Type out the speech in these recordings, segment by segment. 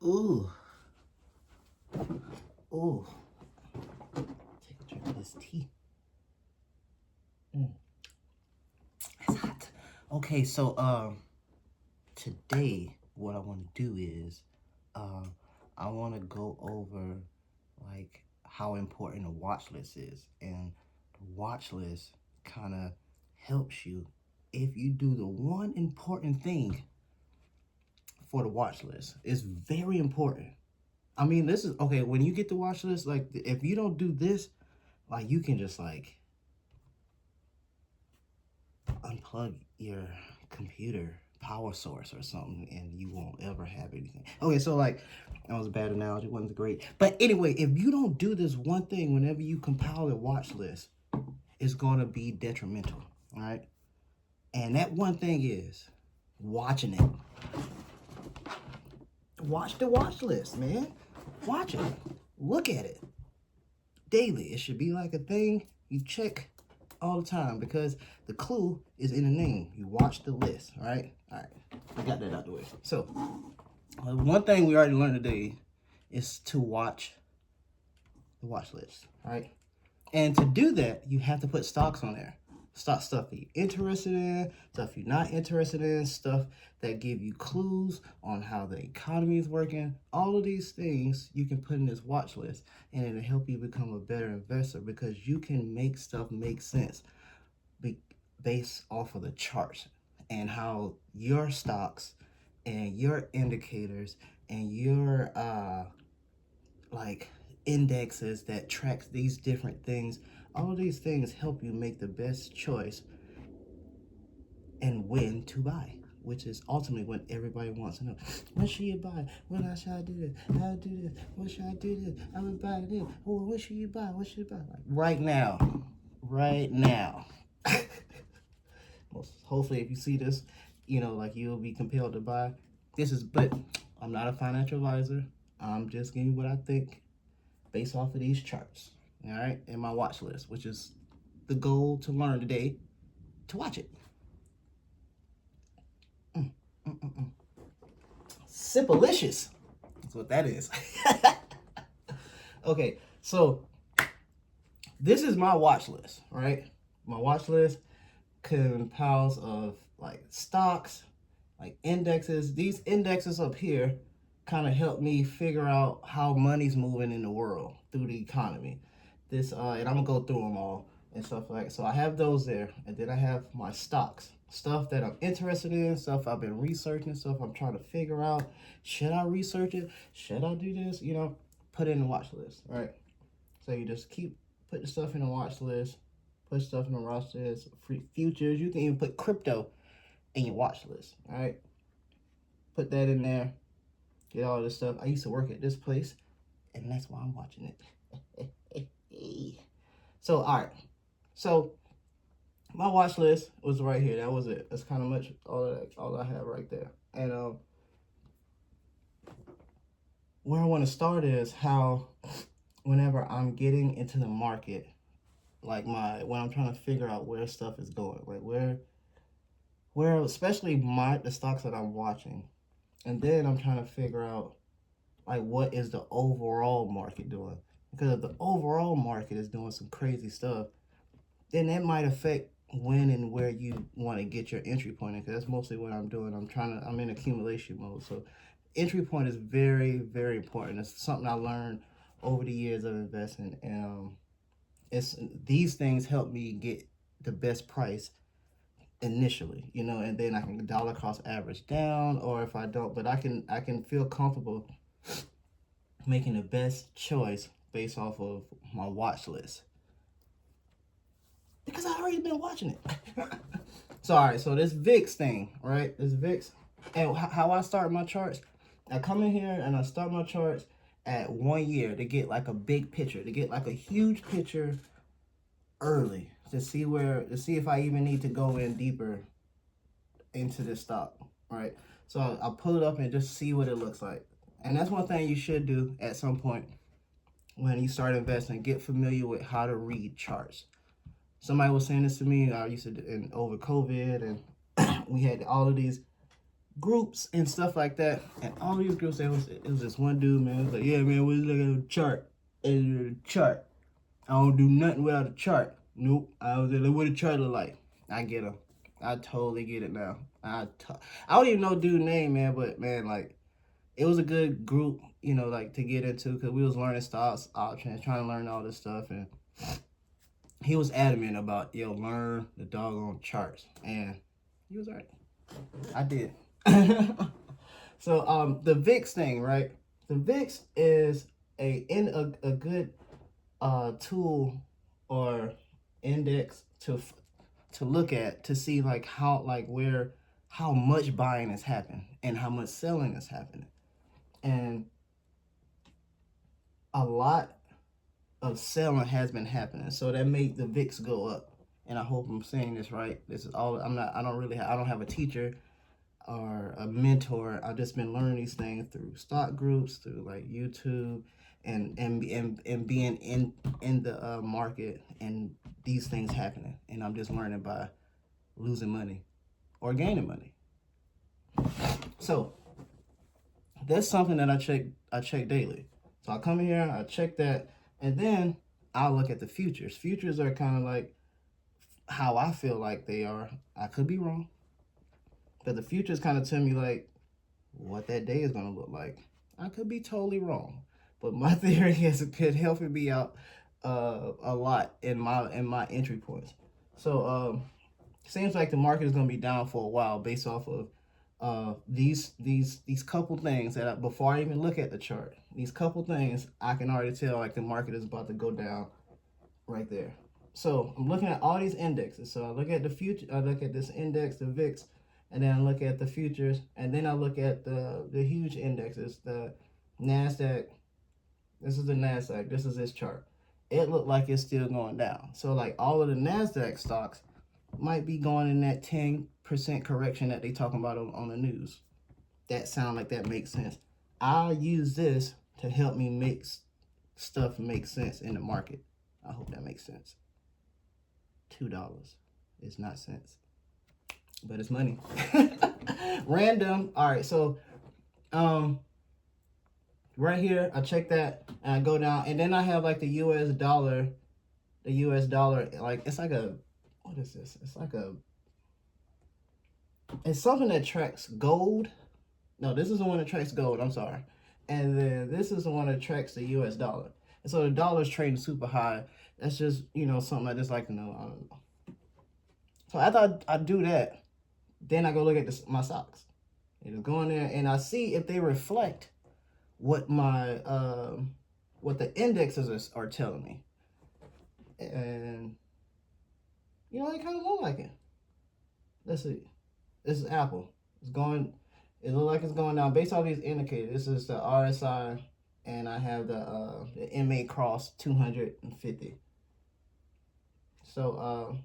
Ooh. Ooh. Take a drink of this tea. It's hot. Okay, so today what I want to do is I want to go over like how important a watch list is, and the watch list kind of helps you if you do the one important thing for the watch list. It's very important. I mean, this is okay when you get the watch list. Like, if you don't do this, like, you can just like unplug your computer power source or something and you won't ever have anything. Okay, so like that was a bad analogy, wasn't great. But anyway, if you don't do this one thing whenever you compile a watch list, it's gonna be detrimental. All right. And that one thing is watching it. Watch the watch list, man. Watch it. Look at it. Daily. It should be like a thing you check all the time, because the clue is in the name. You watch the list, all right? All right, I got that out the way. So, one thing we already learned today is to watch the watch list, all right? And to do that, you have to put stocks on there. Stuff that you're interested in, stuff you're not interested in, stuff that give you clues on how the economy is working. All of these things you can put in this watch list, and it'll help you become a better investor, because you can make stuff make sense based off of the charts and how your stocks and your indicators and your like indexes that tracks these different things. All of these things help you make the best choice and when to buy, which is ultimately what everybody wants to know. When should you buy? When should I do this? How to do this? When should I do this? I would buy this. Oh, when should you buy? What should you buy? Like right now. Right now. Hopefully, if you see this, like, you'll be compelled to buy. But I'm not a financial advisor. I'm just giving you what I think based off of these charts, all right, and my watch list, which is the goal to learn today, to watch it. Sipalicious. That's what that is. Okay, so this is my watch list, right? My watch list compiles of like stocks, like indexes. These indexes up here kind of help me figure out how money's moving in the world through the economy. And I'm gonna go through them all and stuff like that. So I have those there, and then I have my stocks, stuff that I'm interested in, stuff I've been researching, stuff I'm trying to figure out. Should I research it? Should I do this? Put it in the watch list, right? So you just keep putting stuff in the watch list, put stuff in the watch list, futures. You can even put crypto in your watch list, all right? Put that in there. Get all this stuff. I used to work at this place, and that's why I'm watching it. So, all right. So, my watch list was right here. That was it. That's kind of much all I have right there. And where I want to start is how whenever I'm getting into the market, like when I'm trying to figure out where stuff is going, like where especially the stocks that I'm watching, and then I'm trying to figure out like what is the overall market doing, because if the overall market is doing some crazy stuff, then that might affect when and where you want to get your entry point in, because that's mostly what I'm doing. I'm in accumulation mode, so entry point is very, very important. It's something I learned over the years of investing, and these things help me get the best price initially, and then I can dollar cost average down, or if I don't, but I can feel comfortable making the best choice based off of my watch list, because I already been watching it. So all right, so this VIX thing, right? This VIX, and how I start my charts, I come in here and I start my charts at 1 year to get like a big picture, to get like a huge picture early, to see if I even need to go in deeper into this stock, right? So I'll pull it up and just see what it looks like. And that's one thing you should do at some point when you start investing. Get familiar with how to read charts. Somebody was saying this to me. I used to over COVID, and we had all of these groups and stuff like that, and all these groups, it was this one dude, man. It was like, yeah, man, we look at the chart. And the chart. I don't do nothing without a chart. Nope. I was like, what a chart look like. I get him. I totally get it now. I don't even know dude's name, man, but man, like, it was a good group, you know, like to get into, because we was learning stocks options, trying to learn all this stuff, and he was adamant about, yo, learn the doggone charts, and he was right. I did. So the VIX thing, right? The VIX is a good tool or index to look at, to see like how much buying is happening and how much selling is happening, and a lot of selling has been happening, so that made the VIX go up. And I hope I'm saying this right. This is all I don't have a teacher or a mentor. I've just been learning these things through stock groups, through like YouTube, and being in the market, and these things happening, and I'm just learning by losing money or gaining money. So that's something that I check daily. So I come in here, I check that, and then I'll look at the futures. Futures are kind of like how I feel like they are. I could be wrong, but the futures kind of tell me like what that day is going to look like. I could be totally wrong, but my theory is it could help me out a lot in my entry points. So seems like the market is going to be down for a while based off of these couple things that before I even look at the chart, these couple things I can already tell like the market is about to go down right there. So I'm looking at all these indexes. So I look at the future, I look at this index, the VIX, and then I look at the futures, and then I look at the huge indexes, the NASDAQ. This is the NASDAQ. This is this chart. It looked like it's still going down. So like all of the NASDAQ stocks might be going in that 10% correction that they talking about on the news. That sound like that makes sense. I'll use this to help me make stuff make sense in the market. I hope that makes sense. $2 is not cents, but it's money. Random. All right, so right here I check that and I go down, and then I have like the US dollar. The US dollar, like it's like a, what is this? It's something that tracks gold. No, this is the one that tracks gold, I'm sorry. And then this is the one that tracks the US dollar. And so the dollar's trading super high. That's just, you know, something I just like to know. I don't know. So after I do that, then I go look at my stocks. You know, go in there and I see if they reflect what my what the indexes are telling me. And you know, they kind of look like it. Let's see. This is Apple. It's going. It looks like it's going down based on these indicators. This is the RSI, and I have the MA cross 250. So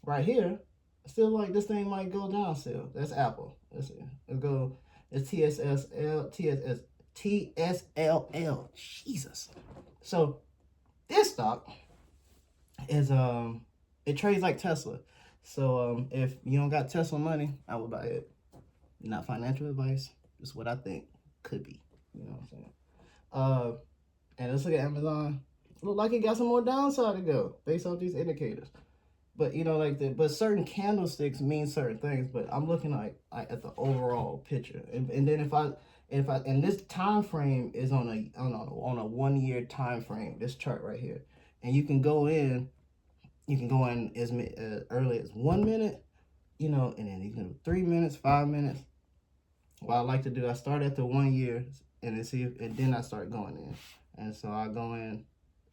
right here, still like this thing might go down still. That's Apple. Let's see. It'll go. It's TSLL. Jesus. So this stock is it trades like Tesla. So if you don't got Tesla money, I would buy it. Not financial advice. Just what I think could be. You know what I'm saying? And let's look at Amazon. Look like it got some more downside to go based off these indicators. But you know, but certain candlesticks mean certain things. But I'm looking like at the overall picture. And then if I and this time frame is on a 1 year time frame. This chart right here, and you can go in. You can go in as early as 1 minute, you know, and then you can do 3 minutes, 5 minutes. What I like to do, I start at the 1 year and then I start going in. And so I go in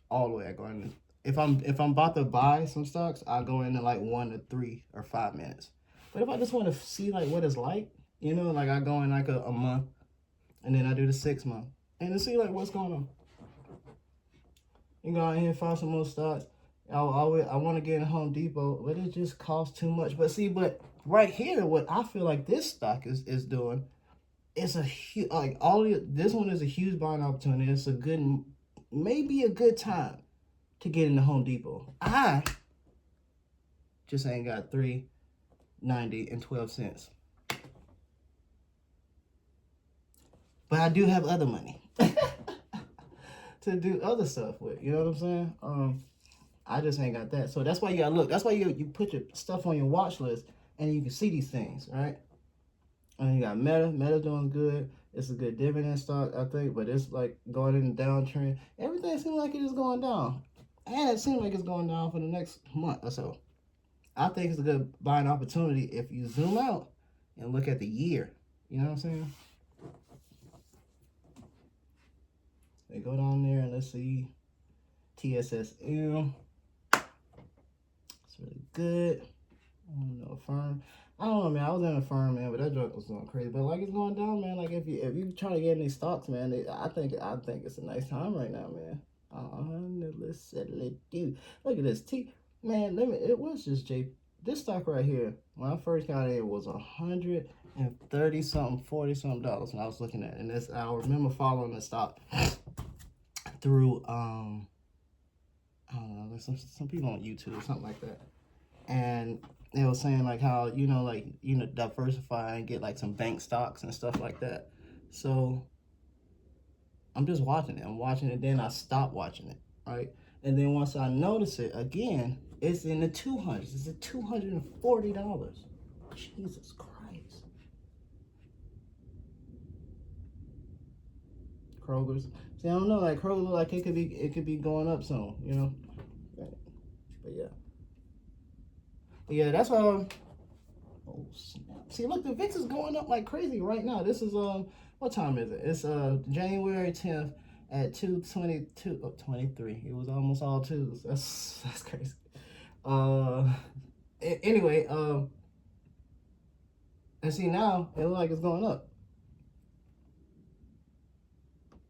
all the way. I go in. If I'm about to buy some stocks, I go in like 1 to 3 or 5 minutes. But if I just want to see like what it's like, you know, like I go in like a month, and then I do the 6 month, and to see like what's going on. You go out here and find some more stocks. I want to get in Home Depot, but it just costs too much. But see, right here, what I feel like this stock is doing, it's a huge, like this one is a huge buying opportunity. It's maybe a good time to get into Home Depot. I just ain't got $3.90 and 12 cents. But I do have other money to do other stuff with. You know what I'm saying? I just ain't got that. So that's why you gotta look. That's why you put your stuff on your watch list and you can see these things, right? And you got Meta. Meta doing good. It's a good dividend stock, I think, but it's like going in the downtrend. Everything seems like it is going down. And it seems like it's going down for the next month or so. I think it's a good buying opportunity if you zoom out and look at the year. You know what I'm saying? They go down there and let's see. TSSM. It's really good. I don't know, firm. I don't know, man. I was in a firm, man, but that joke was going crazy. But like, it's going down, man. Like, if you try to get any stocks, man, I think it's a nice time right now, man. Let's settle it, dude. Look at this man. It was just this stock right here. When I first got it was $130 something, $40 something when I was looking at it. And this, I remember following the stock through I don't know, there's some people on YouTube or something like that, and they were saying like how diversify and get like some bank stocks and stuff like that. So I'm just watching it. I'm watching it, then I stop watching it, right? And then once I notice it again, it's in the 200s. It's at $240. Jesus Christ. Kroger's. See, I don't know. Like Kroger, like it could be going up soon, you know. But yeah. But yeah, that's why. Oh snap! See, look, the VIX is going up like crazy right now. This is what time is it? It's January 10th at 2:22. Oh, 23. It was almost all twos. That's crazy. Anyway, and see now it looks like it's going up.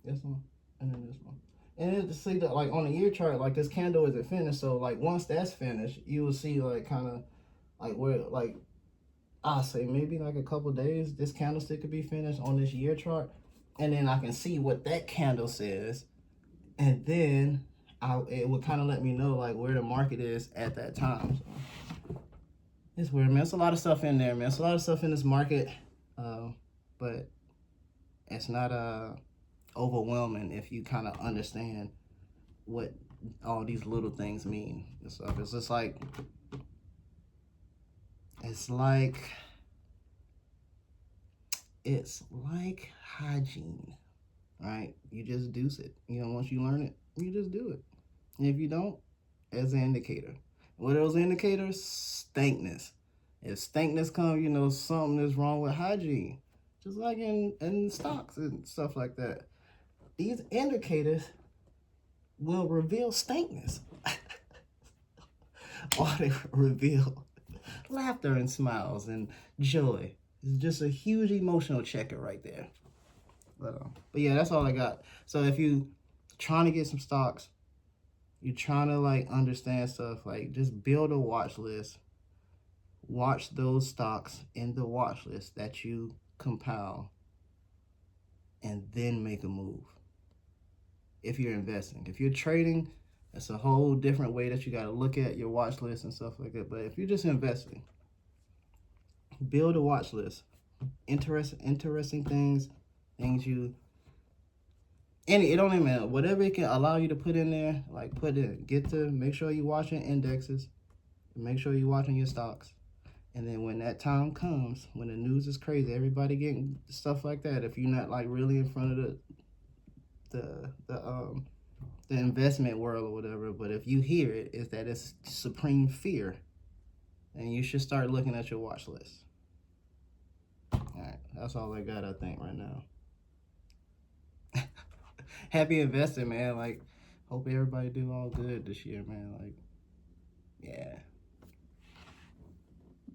This one, and then this one. And then to see that, like on the year chart, like this candle isn't finished. So like once that's finished, you will see like kind of like where like I say maybe like a couple days this candlestick could be finished on this year chart, and then I can see what that candle says, and then it would kind of let me know like where the market is at that time. So it's weird, man. It's a lot of stuff in there, man. It's a lot of stuff in this market, but it's not overwhelming if you kind of understand what all these little things mean and stuff. It's just like it's like hygiene, right? You just do it. You know, once you learn it, you just do it. And if you don't, as an indicator. What are those indicators? Stankness. If stankness comes, you know something is wrong with hygiene. Just like in stocks and stuff like that. These indicators will reveal stankness. Or they reveal laughter and smiles and joy. It's just a huge emotional checker right there. But yeah, that's all I got. So if you trying to get some stocks, you're trying to like understand stuff, like just build a watch list. Watch those stocks in the watch list that you compile, and then make a move. If you're investing, if you're trading, that's a whole different way that you got to look at your watch list and stuff like that. But if you're just investing, build a watch list. Interesting things you, and it don't even matter. Whatever it can allow you to put in there, like put it. Make sure you're watching indexes. Make sure you're watching your stocks. And then when that time comes, when the news is crazy, everybody getting stuff like that. If you're not like really in front of the investment world or whatever, but if you hear it, is that it's supreme fear, and you should start looking at your watch list. All right, that's all I got, I think, right now. Happy investing, man. Like, hope everybody do all good this year, man. Like, yeah.